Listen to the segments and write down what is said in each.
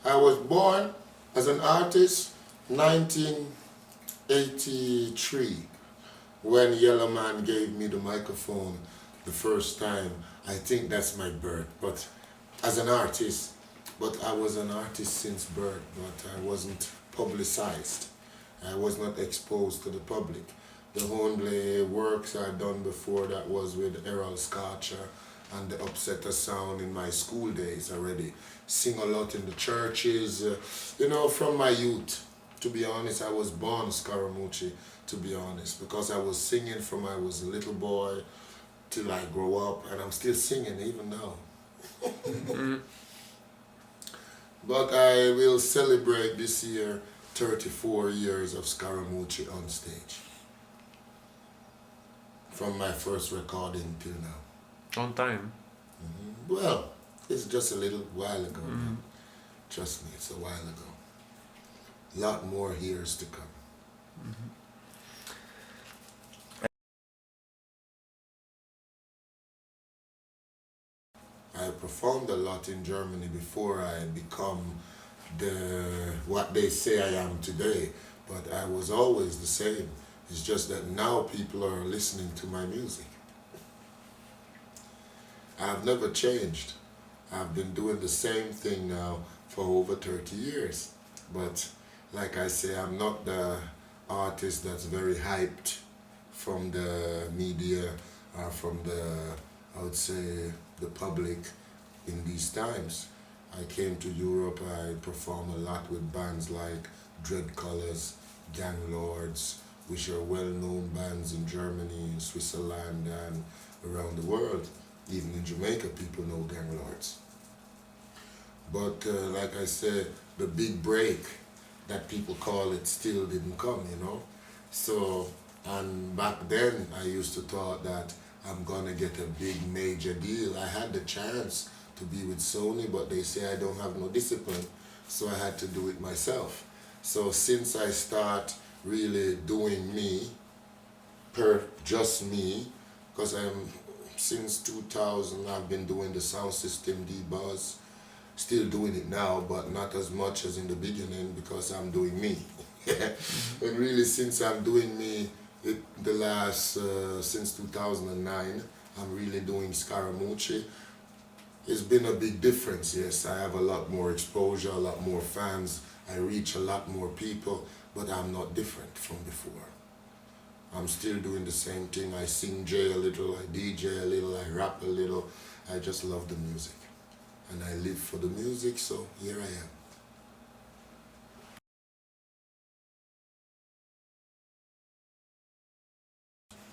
I was born as an artist 1983 when Yellow Man gave me the microphone the first time. I think that's my birth, but as an artist, but I was an artist since birth, but I wasn't publicized. I was not exposed to the public. The only works I'd done before that was with Errol Scarcher and the Upsetter Sound in my school days already. Sing a lot in the churches, you know, from my youth. To be honest, I was born Skarra Mucci, to be honest, because I was singing from I was a little boy till I grow up, and I'm still singing even now. But I will celebrate this year 34 years of Skarra Mucci on stage. From my first recording till now. On time? Well, it's just a little while ago. Man. Trust me, it's a while ago. A lot more years to come. I performed a lot in Germany before I become what they say I am today, but I was always the same. It's just that now people are listening to my music. I've never changed. I've been doing the same thing now for over 30 years. But like I say, I'm not the artist that's very hyped from the media or from I would say, the public in these times. I came to Europe, I perform a lot with bands like Dread Colors, Gang Lords, which are well-known bands in Germany, in Switzerland, and around the world. Even in Jamaica, people know Gang Lords. But like I said, the big break that people call it still didn't come, you know. So, and back then, I used to thought that I'm gonna get a big major deal. I had the chance to be with Sony, but they say I don't have no discipline, so I had to do it myself. So since I start really doing me, just me, because since 2000 I've been doing the sound system D-Buzz, still doing it now, but not as much as in the beginning because I'm doing me. And really since I'm doing me, since 2009, I'm really doing Skarra Mucci. It's been a big difference, yes. I have a lot more exposure, a lot more fans. I reach a lot more people, but I'm not different from before. I'm still doing the same thing. I sing J a little, I DJ a little, I rap a little. I just love the music. And I live for the music, so here I am.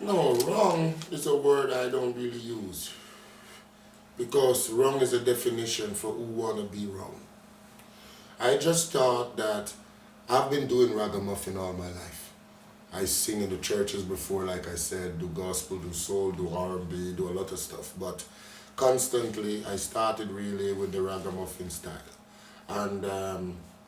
No, wrong is a word I don't really use. Because wrong is a definition for who wanna be wrong. I just thought that I've been doing ragamuffin all my life. I sing in the churches before, like I said, do gospel, do soul, do R&B, do a lot of stuff. But constantly, I started really with the ragamuffin style. And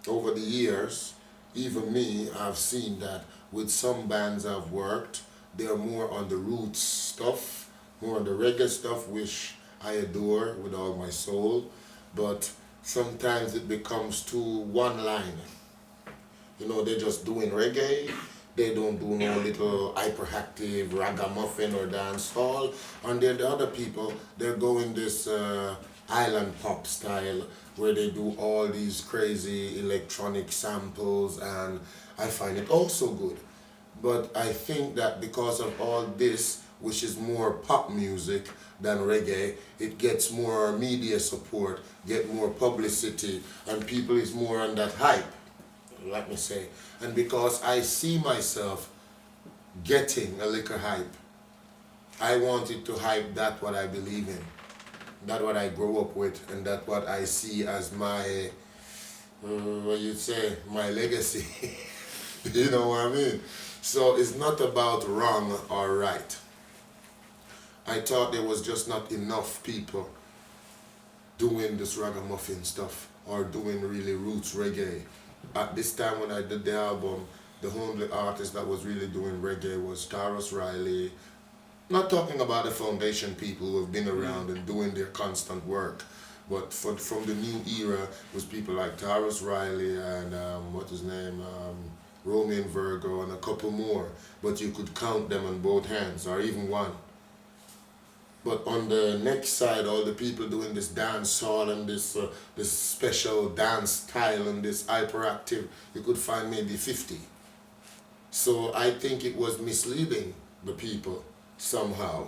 over the years, even me, I've seen that with some bands I've worked, they're more on the roots stuff, more on the reggae stuff, which I adore with all my soul. But sometimes it becomes too one line. You know, they're just doing reggae. They don't do no little hyperactive ragamuffin or dance hall. And then the other people, they're going this island pop style where they do all these crazy electronic samples, and I find it also good. But I think that because of all this, which is more pop music than reggae, it gets more media support, get more publicity, and people is more on that hype, let me say. And because I see myself getting a little hype, I wanted to hype that what I believe in, that what I grow up with, and that what I see as my, what you'd say, my legacy. You know what I mean? So it's not about wrong or right. I thought there was just not enough people doing this ragamuffin stuff or doing really roots reggae. At this time when I did the album, the only artist that was really doing reggae was Tarrus Riley. Not talking about the foundation people who have been around and doing their constant work, But from the new era was people like Taurus Riley and what his name, Roman Virgo and a couple more. But you could count them on both hands or even one. But on the next side, all the people doing this dance hall and this special dance style and this hyperactive, you could find maybe 50. So I think it was misleading the people somehow,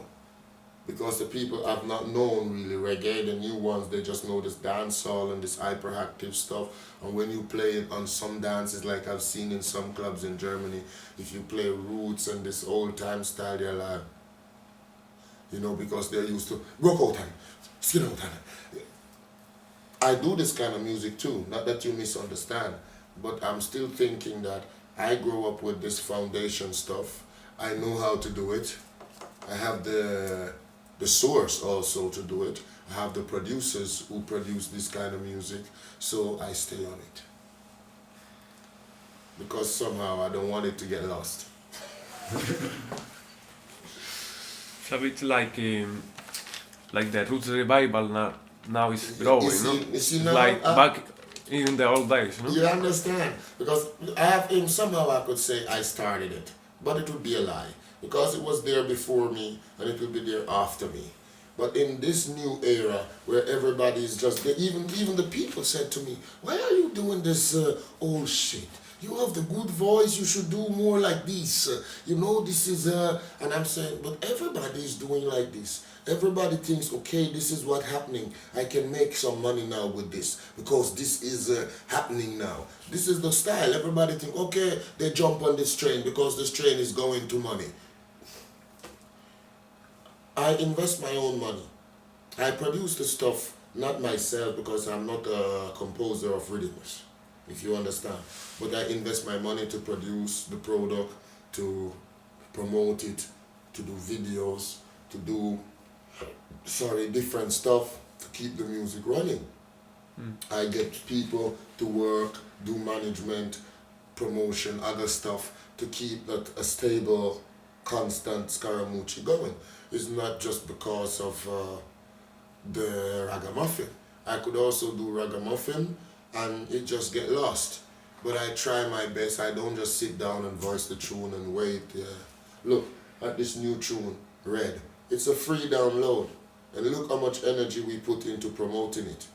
because the people have not known really reggae. The new ones, they just know this dance hall and this hyperactive stuff. And when you play it on some dances, like I've seen in some clubs in Germany, if you play roots and this old time style, they're like, you know, because they're used to rock out and skin out and. I do this kind of music too, not that you misunderstand, but I'm still thinking that I grew up with this foundation stuff. I know how to do it. I have the source also to do it. I have the producers who produce this kind of music, so I stay on it. Because somehow I don't want it to get lost. So it's like the roots revival now is growing, you see it's now, like back in the old days, no? You understand? Because I have him, somehow I could say I started it, but it would be a lie. Because it was there before me and it will be there after me. But in this new era where everybody is just, even the people said to me, why are you doing this old shit? You have the good voice, you should do more like this. You know, this is, and I'm saying, but everybody is doing like this. Everybody thinks, okay, this is what's happening. I can make some money now with this because this is happening now. This is the style. Everybody think, okay, they jump on this train because this train is going to money. I invest my own money. I produce the stuff, not myself, because I'm not a composer of rhythms, if you understand. But I invest my money to produce the product, to promote it, to do videos, to do, different stuff to keep the music running. I get people to work, do management, promotion, other stuff to keep that a stable, constant Skarra Mucci going. It's not just because of the ragamuffin. I could also do ragamuffin and it just get lost. But I try my best. I don't just sit down and voice the tune and wait. Look at this new tune, Red. It's a free download. And look how much energy we put into promoting it.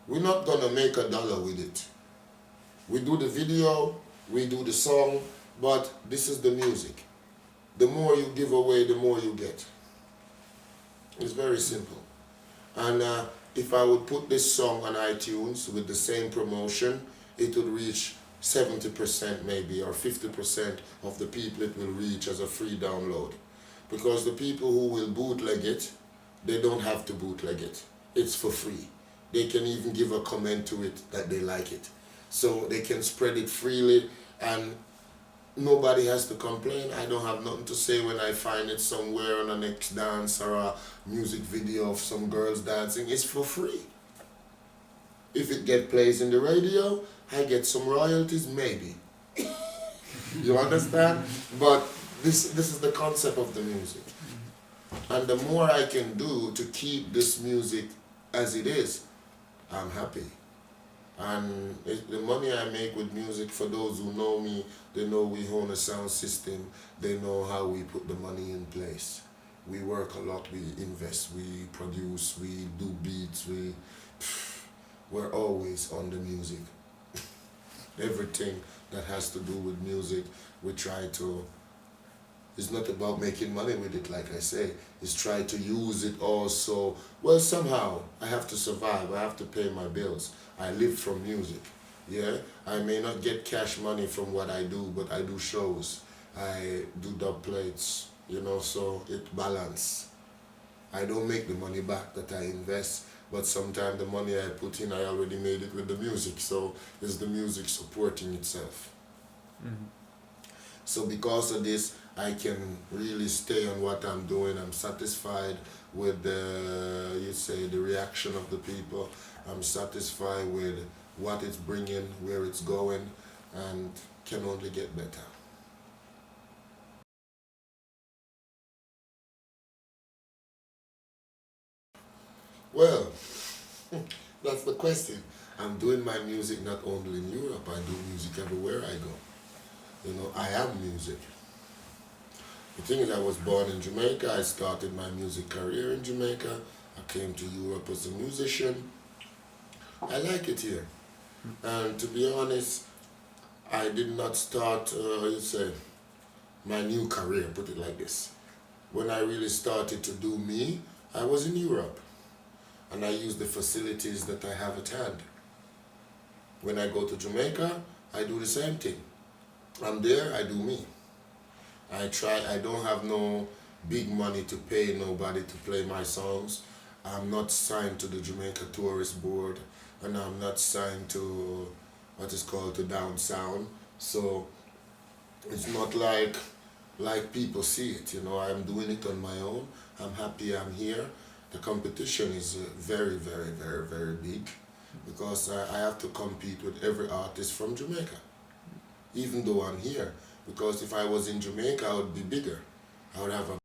We're not gonna make $1 with it. We do the video, we do the song, but this is the music. The more you give away, the more you get. It's very simple. And if I would put this song on iTunes with the same promotion, it would reach 70% maybe, or 50% of the people it will reach as a free download. Because the people who will bootleg it, they don't have to bootleg it. It's for free. They can even give a comment to it that they like it. So they can spread it freely and nobody has to complain. I don't have nothing to say when I find it somewhere on a next dance or a music video of some girls dancing. It's for free. If it gets plays in the radio, I get some royalties, maybe. You understand? But this is the concept of the music. And the more I can do to keep this music as it is, I'm happy. And the money I make with music, for those who know me, they know we own a sound system. They know how we put the money in place. We work a lot, we invest, we produce, we do beats, we're always on the music. Everything that has to do with music, we try to, it's not about making money with it, like I say. It's try to use it also. Well, somehow, I have to survive. I have to pay my bills. I live from music, yeah? I may not get cash money from what I do, but I do shows. I do dub plates, you know, so it balance. I don't make the money back that I invest, but sometimes the money I put in, I already made it with the music, so it's the music supporting itself. Mm-hmm. So because of this, I can really stay on what I'm doing. I'm satisfied with the reaction of the people. I'm satisfied with what it's bringing, where it's going, and can only get better. Well, That's the question. I'm doing my music not only in Europe, I do music everywhere I go. You know, I am music. The thing is, I was born in Jamaica. I started my music career in Jamaica. I came to Europe as a musician. I like it here. And to be honest, I did not start, you say, my new career, put it like this. When I really started to do me, I was in Europe. And I use the facilities that I have at hand. When I go to Jamaica, I do the same thing. I'm there, I do me. I don't have no big money to pay nobody to play my songs. I'm not signed to the Jamaica Tourist Board, and I'm not signed to what is called to Down Sound. So it's not like people see it, you know. I'm doing it on my own. I'm happy I'm here. The competition is very, very, very, very big because I have to compete with every artist from Jamaica, even though I'm here. Because if I was in Jamaica, I would be bigger. I would have a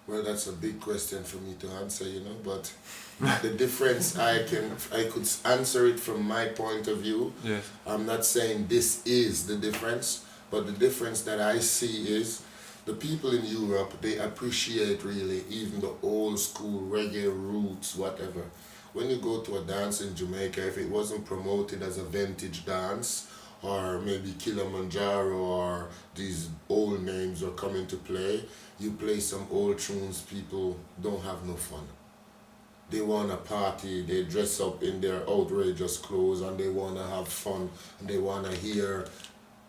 well, that's a big question for me to answer, you know. But the difference, I could answer it from my point of view. Yes. I'm not saying this is the difference, but the difference that I see is the people in Europe, they appreciate really even the old school reggae roots, whatever. When you go to a dance in Jamaica, if it wasn't promoted as a vintage dance, or maybe Kilimanjaro or these old names are coming to play, you play some old tunes, people don't have no fun. They want to party, they dress up in their outrageous clothes and they want to have fun and they want to hear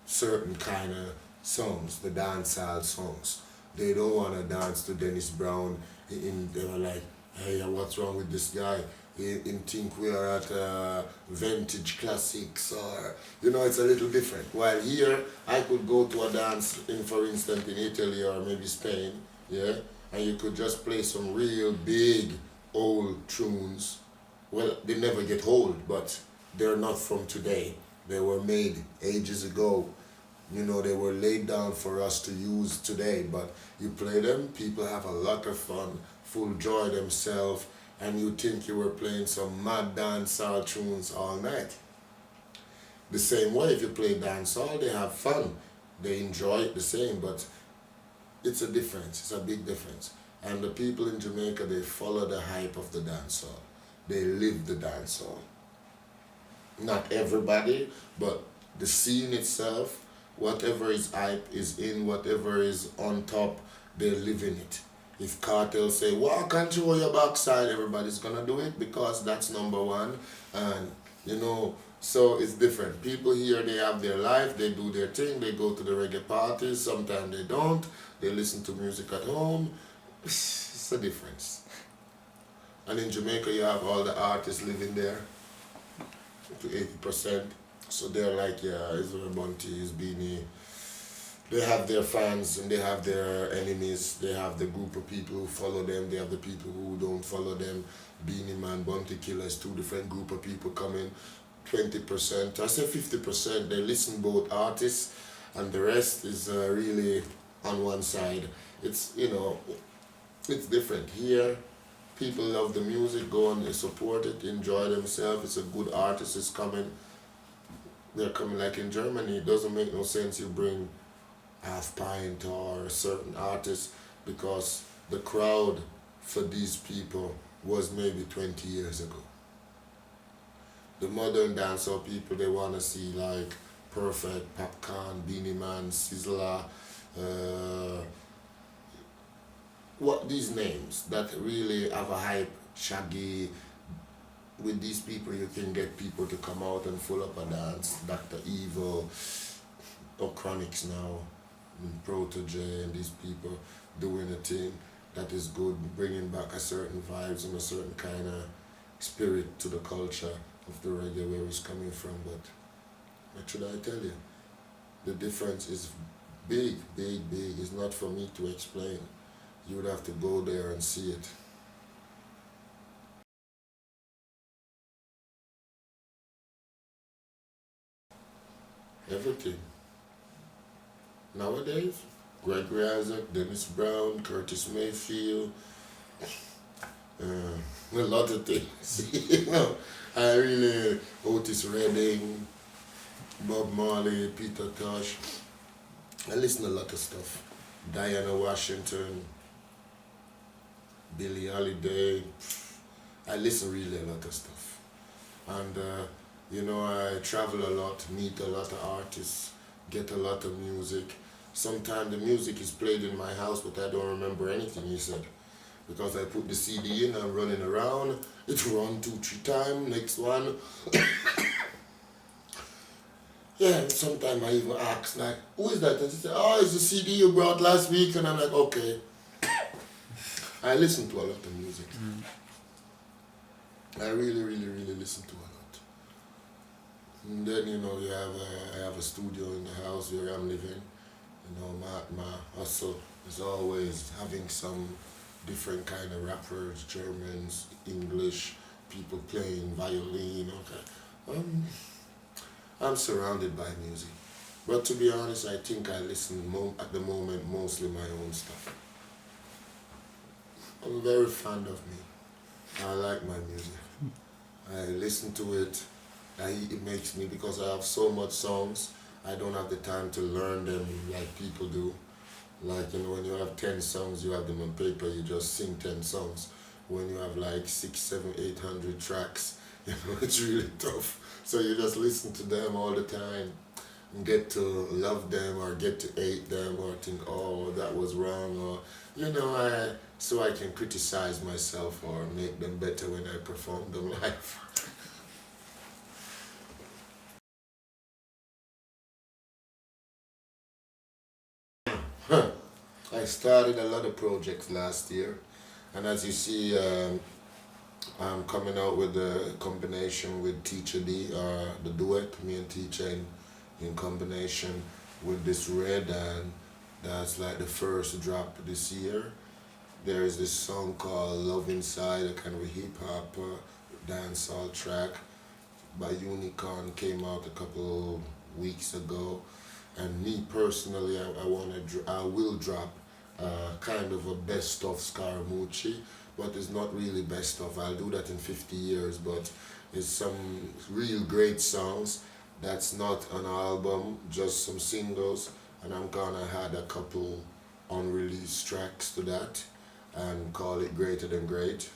certain kind of songs, the dancehall songs. They don't want to dance to Dennis Brown. They were like, hey, what's wrong with this guy? He think we are at vintage classics or, you know, it's a little different. While here, I could go to a dance, for instance, in Italy or maybe Spain, yeah, and you could just play some real big old tunes. Well, they never get old, but they're not from today. They were made ages ago. You know, they were laid down for us to use today, but you play them, people have a lot of fun, full joy themselves, and you think you were playing some mad dancehall tunes all night. The same way, if you play dancehall, they have fun. They enjoy it the same, but it's a difference. It's a big difference. And the people in Jamaica, they follow the hype of the dancehall. They live the dancehall. Not everybody, but the scene itself, whatever is hype is in, whatever is on top, they live in it. If Cartel say, walk and show your backside, everybody's gonna do it because that's number one. And, you know, so it's different. People here, they have their life, they do their thing, they go to the reggae parties, sometimes they don't, they listen to music at home. It's a difference. And in Jamaica, you have all the artists living there to 80%. So they're like, yeah, Israel Bunty, is Beanie. They have their fans and they have their enemies. They have the group of people who follow them. They have the people who don't follow them. Beanie Man, Bunty Killers, two different group of people coming. 20%, I say 50%. They listen both artists, and the rest is really on one side. It's, you know, it's different here. People love the music, go and support it, enjoy themselves. It's a good artist is coming. They're coming like in Germany. It doesn't make no sense you bring Half Pint or a certain artist because the crowd for these people was maybe 20 years ago. The modern dancehall people, they want to see like Perfect, Popcorn, Beanie Man, Sizzla, what these names that really have a hype, Shaggy. With these people, you can get people to come out and full up a dance. Dr. Evil, Chronics now, and Protege, and these people doing a thing that is good, bringing back a certain vibes and a certain kind of spirit to the culture of the reggae where it's coming from. But what should I tell you? The difference is big, big, big. It's not for me to explain. You would have to go there and see it. Everything. Nowadays, Gregory Isaac, Dennis Brown, Curtis Mayfield, a lot of things. You know, I really, Otis Redding, Bob Marley, Peter Tosh. I listen to a lot of stuff. Diana Washington, Billie Holiday. I listen really a lot of stuff. And you know, I travel a lot, meet a lot of artists, get a lot of music. Sometimes the music is played in my house, but I don't remember anything he said. Because I put the CD in, I'm running around, it run 2-3 times, next one. Yeah, sometimes I even ask, like, who is that? And they say, oh, it's the CD you brought last week. And I'm like, okay. I listen to a lot of music. I really, really, really listen to a lot. And then, you know, I have a studio in the house where I'm living. You know, my hustle is always having some different kind of rappers, Germans, English, people playing violin. Okay. I'm surrounded by music. But to be honest, I think I listen at the moment mostly my own stuff. I'm very fond of me. I like my music. I listen to it. It makes me, because I have so much songs, I don't have the time to learn them like people do. Like, you know, when you have 10 songs, you have them on paper, you just sing 10 songs. When you have like 600, 700, 800 tracks, you know, it's really tough. So you just listen to them all the time and get to love them or get to hate them or think, oh, that was wrong, or, you know, so I can criticize myself or make them better when I perform them live. I started a lot of projects last year, and as you see, I'm coming out with a combination with Teacher D, the duet, me and Teacher in combination with this Red, and that's like the first drop this year. There is this song called Love Inside, a kind of a hip-hop dancehall track by Unicorn, came out a couple weeks ago. And me personally, I will drop kind of a best of Skarra Mucci, but it's not really best of. I'll do that in 50 years, but it's some real great songs. That's not an album, just some singles, and I'm gonna add a couple unreleased tracks to that and call it Greater Than Great.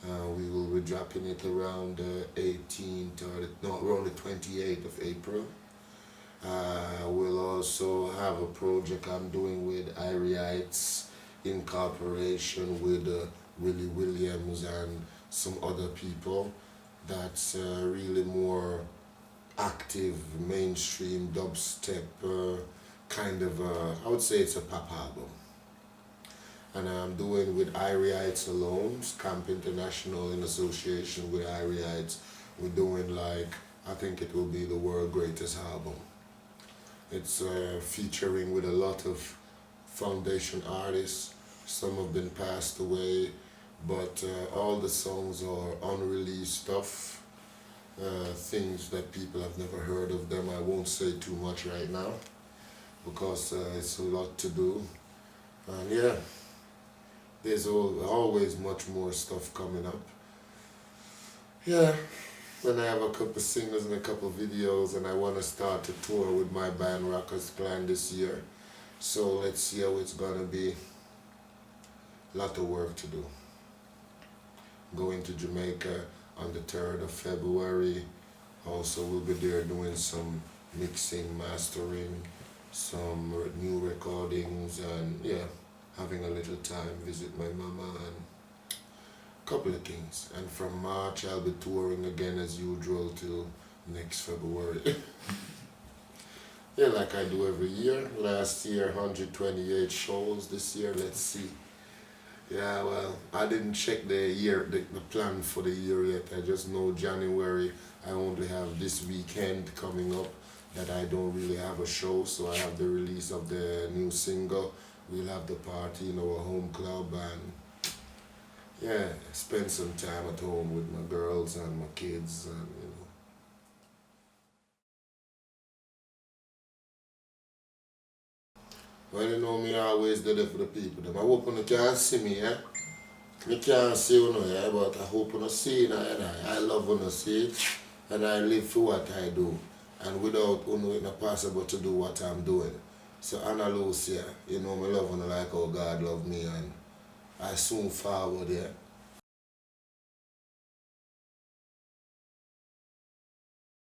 We will be dropping it around the 18th around the 28th of April. We'll also have a project I'm doing with Iriites in cooperation with Willie Williams and some other people. That's really more active, mainstream, dubstep, kind of, I would say it's a pop album. And I'm doing with Iriites alone, Camp International in association with Iriites. We're doing like, I think it will be the world's greatest album. It's featuring with a lot of foundation artists. Some have been passed away, but all the songs are unreleased stuff, things that people have never heard of them. I won't say too much right now because it's a lot to do. And yeah, there's always much more stuff coming up. Yeah. Then I have a couple singles and a couple videos, and I want to start a tour with my band Rockers Clan this year. So let's see how it's gonna be. A lot of work to do. Going to Jamaica on the 3rd of February. Also we'll be there doing some mixing, mastering, some new recordings, and yeah, having a little time, visit my mama and couple of things. And from March I'll be touring again as usual till next February. Yeah, like I do every year. Last year 128 shows, this year let's see. Yeah, well, I didn't check the plan for the year yet. I just know January I only have this weekend coming up that I don't really have a show, so I have the release of the new single. We'll have the party in our home club and yeah, spend some time at home with my girls and my kids, and you know. Well, you know, me always do that for the people. Them. I hope you can see me, yeah? Me can't see you, know, yeah, but I hope you see it, and I love you, see it, and I live for what I do. And without you, it's not possible to do what I'm doing. So, Anna Lucia, you know, me love you like how God love me, and I soon forward, yeah.